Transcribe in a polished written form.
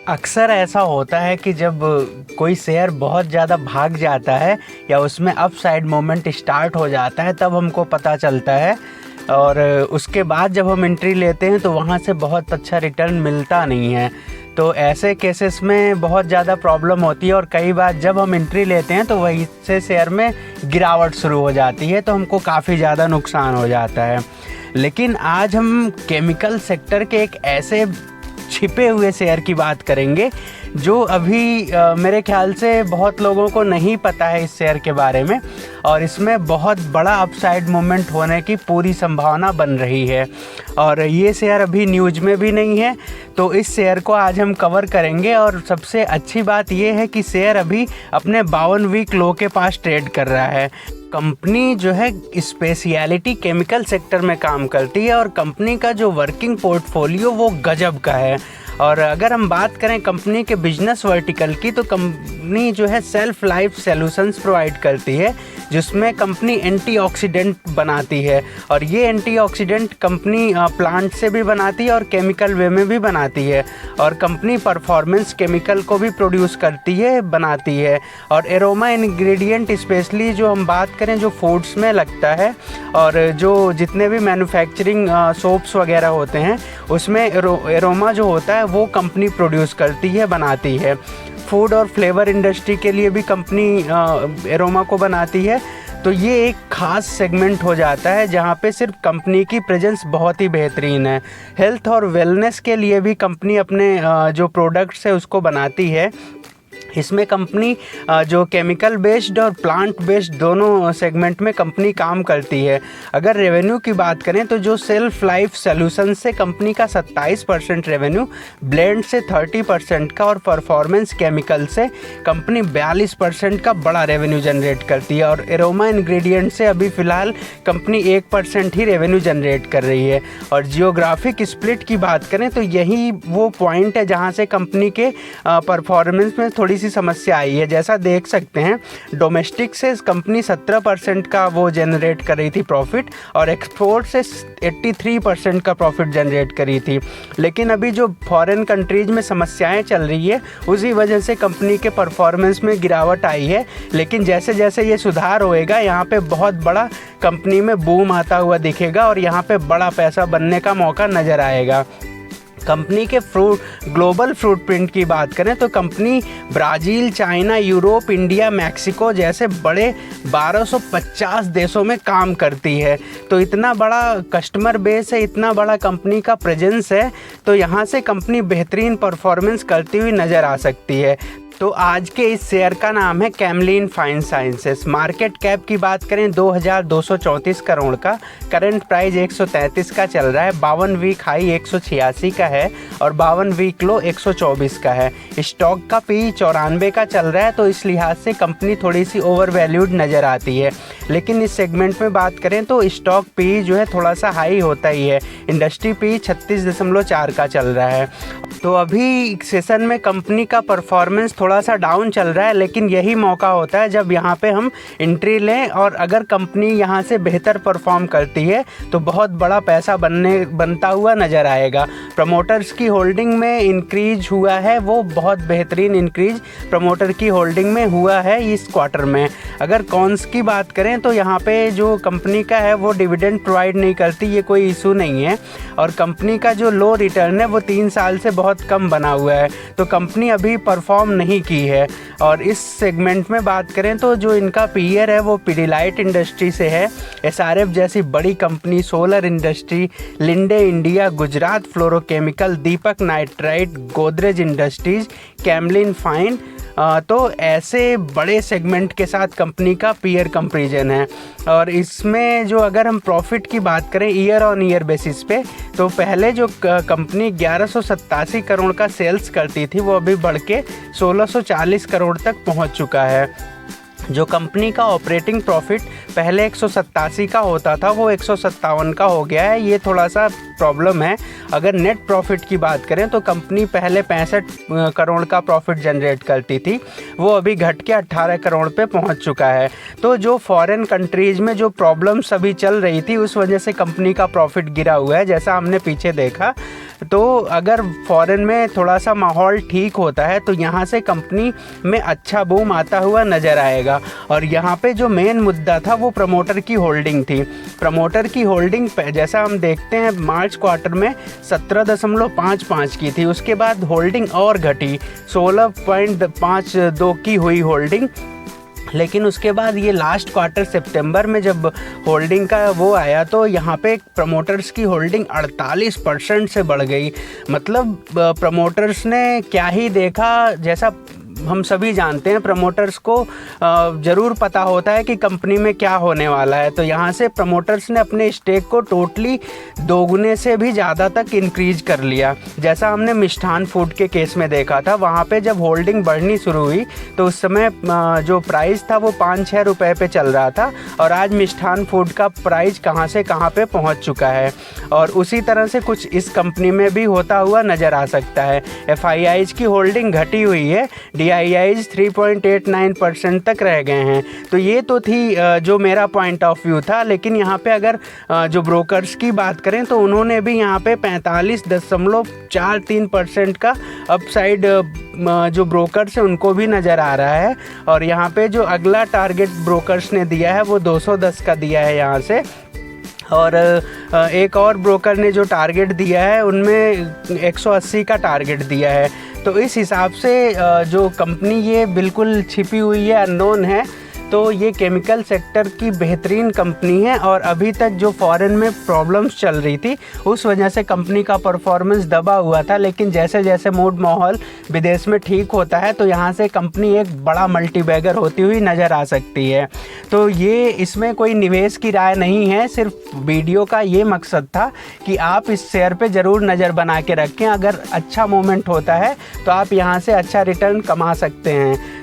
अक्सर ऐसा होता है कि जब कोई शेयर बहुत ज़्यादा भाग जाता है या उसमें अपसाइड मोमेंट स्टार्ट हो जाता है तब हमको पता चलता है, और उसके बाद जब हम एंट्री लेते हैं तो वहाँ से बहुत अच्छा रिटर्न मिलता नहीं है। तो ऐसे केसेस में बहुत ज़्यादा प्रॉब्लम होती है और कई बार जब हम एंट्री लेते हैं तो वहीं से शेयर में गिरावट शुरू हो जाती है, तो हमको काफ़ी ज़्यादा नुकसान हो जाता है। लेकिन आज हम केमिकल सेक्टर के एक ऐसे छिपे हुए शेयर की बात करेंगे जो अभी मेरे ख्याल से बहुत लोगों को नहीं पता है इस शेयर के बारे में, और इसमें बहुत बड़ा अपसाइड मूवमेंट होने की पूरी संभावना बन रही है। और ये शेयर अभी न्यूज़ में भी नहीं है, तो इस शेयर को आज हम कवर करेंगे। और सबसे अच्छी बात ये है कि शेयर अभी अपने 52 वीक लो के पास ट्रेड कर रहा है। कंपनी जो है स्पेशलिटी केमिकल सेक्टर में काम करती है और कंपनी का जो वर्किंग पोर्टफोलियो वो गजब का है। और अगर हम बात करें कंपनी के बिजनेस वर्टिकल की, तो कंपनी जो है सेल्फ लाइफ सॉल्यूशंस प्रोवाइड करती है, जिसमें कंपनी एंटीऑक्सीडेंट बनाती है। और ये एंटीऑक्सीडेंट कंपनी प्लांट से भी बनाती है और केमिकल वे में भी बनाती है। और कंपनी परफॉर्मेंस केमिकल को भी प्रोड्यूस करती है, बनाती है। और एरोमा इंग्रेडिएंट स्पेशली जो हम बात करें जो फूड्स में लगता है, और जो जितने भी मैन्युफैक्चरिंग सोप्स वगैरह होते हैं उसमें एरोमा जो होता है वो कंपनी प्रोड्यूस करती है, बनाती है। फूड और फ्लेवर इंडस्ट्री के लिए भी कंपनी एरोमा को बनाती है। तो ये एक ख़ास सेगमेंट हो जाता है जहाँ पे सिर्फ कंपनी की प्रेजेंस बहुत ही बेहतरीन है। हेल्थ और वेलनेस के लिए भी कंपनी अपने जो प्रोडक्ट्स है उसको बनाती है। इसमें कंपनी जो केमिकल बेस्ड और प्लांट बेस्ड दोनों सेगमेंट में कंपनी काम करती है। अगर रेवेन्यू की बात करें तो जो सेल्फ लाइफ सॉल्यूशन से कंपनी का 27% रेवेन्यू, ब्लेंड से 30% का और परफॉर्मेंस केमिकल से कंपनी 42% का बड़ा रेवेन्यू जनरेट करती है। और एरोमा इंग्रेडिएंट से अभी फ़िलहाल कंपनी 1% ही रेवेन्यू जनरेट कर रही है। और जियोग्राफिक स्प्लिट की बात करें तो यही वो पॉइंट है जहाँ से कंपनी के परफॉर्मेंस में थोड़ी सी समस्या आई है। जैसा देख सकते हैं, डोमेस्टिक से कंपनी 17% का वो जनरेट कर रही थी प्रॉफिट, और एक्सपोर्ट से 83% का प्रॉफिट जनरेट करी थी। लेकिन अभी जो फॉरेन कंट्रीज में समस्याएं चल रही है उसी वजह से कंपनी के परफॉर्मेंस में गिरावट आई है। लेकिन जैसे जैसे ये सुधार होएगा, यहाँ पे बहुत बड़ा कंपनी में बूम आता हुआ दिखेगा और यहाँ पे बड़ा पैसा बनने का मौका नज़र आएगा। कंपनी के ग्लोबल फुटप्रिंट की बात करें तो company Brazil, China, Europe, India, Mexico जैसे बड़े 1250 देशों में काम करती है। तो इतना बड़ा कस्टमर बेस है, इतना बड़ा कंपनी का प्रेजेंस है, तो यहाँ से कंपनी बेहतरीन परफॉर्मेंस करती हुई नज़र आ सकती है। तो आज के इस शेयर का नाम है Camlin fine sciences. Market cap की बात करें 2234 करोड़ का, करंट प्राइस 133 का चल रहा है। 52 वीक हाई 186 का है और 52 वीक लो 124 का है। स्टॉक का पी 94 का चल रहा है, तो इस लिहाज से कंपनी थोड़ी सी ओवर वैल्यूड नज़र आती है। लेकिन इस सेगमेंट में बात करें तो स्टॉक पी जो है थोड़ा सा हाई होता ही है। इंडस्ट्री पी 36.4 का चल रहा है। तो अभी सेशन में कंपनी का परफॉर्मेंस थोड़ा सा डाउन चल रहा है, लेकिन यही मौका होता है जब यहाँ पे हम एंट्री लें, और अगर कंपनी यहाँ से बेहतर परफॉर्म करती है तो बहुत बड़ा पैसा बनता हुआ नज़र आएगा। प्रमोटर्स की होल्डिंग में इंक्रीज हुआ है, वो बहुत बेहतरीन इंक्रीज प्रमोटर की होल्डिंग में हुआ है इस क्वार्टर में। अगर कॉन्स की बात करें तो यहाँ पे जो कंपनी का है वो डिविडेंड प्रोवाइड नहीं करती, ये कोई इशू नहीं है। और कंपनी का जो लो रिटर्न है वो 3 साल से बहुत कम बना हुआ है, तो कंपनी अभी परफॉर्म नहीं की है। और इस सेगमेंट में बात करें तो जो इनका पीयर है वो पिडिलाइट इंडस्ट्री से है, एसआरएफ जैसी बड़ी company, solar industry, Linde India, Gujarat fluorochemical, Deepak nitrite, Godrej industries, Camlin fine, तो ऐसे बड़े सेगमेंट के साथ कंपनी का पीयर कंपैरिजन है। और इसमें जो अगर हम प्रॉफिट की बात करें ईयर ऑन ईयर बेसिस पे, तो पहले जो कंपनी 1187 करोड़ का सेल्स करती थी वो अभी बढ़ के 1640 करोड़ तक पहुंच चुका है। जो कंपनी का ऑपरेटिंग प्रॉफिट पहले 187 का होता था वो 157 का हो गया है। ये थोड़ा सा प्रॉब्लम है। अगर नेट प्रॉफिट की बात करें तो कंपनी पहले 65 करोड़ का प्रॉफिट जनरेट करती थी, वो अभी घट के 18 करोड़ पे पहुंच चुका है। तो जो फॉरेन कंट्रीज़ में जो प्रॉब्लम्स अभी चल रही थी उस वजह से कंपनी का प्रॉफिट गिरा हुआ है, जैसा हमने पीछे देखा। तो अगर फॉरेन में थोड़ा सा माहौल ठीक होता है तो यहाँ से कंपनी में अच्छा बूम आता हुआ नज़र आएगा। और यहाँ पे जो मेन मुद्दा था वो प्रमोटर की होल्डिंग थी। प्रमोटर की होल्डिंग जैसा हम देखते हैं मार्च क्वार्टर में 17.55 की थी, उसके बाद होल्डिंग और घटी, 16.52 की हुई होल्डिंग। लेकिन उसके बाद ये लास्ट क्वार्टर सितंबर में जब होल्डिंग का वो आया तो यहाँ पे प्रमोटर्स की होल्डिंग 48% से बढ़ गई। मतलब प्रमोटर्स ने क्या ही देखा, जैसा हम सभी जानते हैं प्रमोटर्स को ज़रूर पता होता है कि कंपनी में क्या होने वाला है। तो यहाँ से प्रमोटर्स ने अपने स्टेक को टोटली दोगुने से भी ज़्यादा तक इंक्रीज कर लिया। जैसा हमने मिष्ठान फूड के केस में देखा था, वहाँ पे जब होल्डिंग बढ़नी शुरू हुई तो उस समय जो प्राइस था वो 5-6 रुपये पे चल रहा था, और आज मिष्ठान फूड का प्राइस कहाँ से कहाँ पे पहुँच चुका है। और उसी तरह से कुछ इस कंपनी में भी होता हुआ नज़र आ सकता है। FIIs की होल्डिंग घटी हुई है, DIIs 3.89% तक रह गए हैं। तो ये तो थी जो मेरा पॉइंट ऑफ व्यू था। लेकिन यहाँ पे अगर जो ब्रोकर्स की बात करें तो उन्होंने भी यहाँ पे 45.43% का अपसाइड जो ब्रोकर्स है उनको भी नज़र आ रहा है। और यहाँ पे जो अगला टारगेट ब्रोकर्स ने दिया है वो 210 का दिया है यहाँ से। और एक और ब्रोकर ने जो टारगेट दिया है उनमें 180 का टारगेट दिया है। तो इस हिसाब से जो कंपनी ये बिल्कुल छिपी हुई है, अननोन है। तो ये केमिकल सेक्टर की बेहतरीन कंपनी है, और अभी तक जो फॉरेन में प्रॉब्लम्स चल रही थी उस वजह से कंपनी का परफॉर्मेंस दबा हुआ था। लेकिन जैसे जैसे मूड माहौल विदेश में ठीक होता है तो यहाँ से कंपनी एक बड़ा मल्टीबैगर होती हुई नज़र आ सकती है। तो ये इसमें कोई निवेश की राय नहीं है, सिर्फ वीडियो का ये मकसद था कि आप इस शेयर पे ज़रूर नज़र बना के रखें। अगर अच्छा मोमेंट होता है तो आप यहाँ से अच्छा रिटर्न कमा सकते हैं।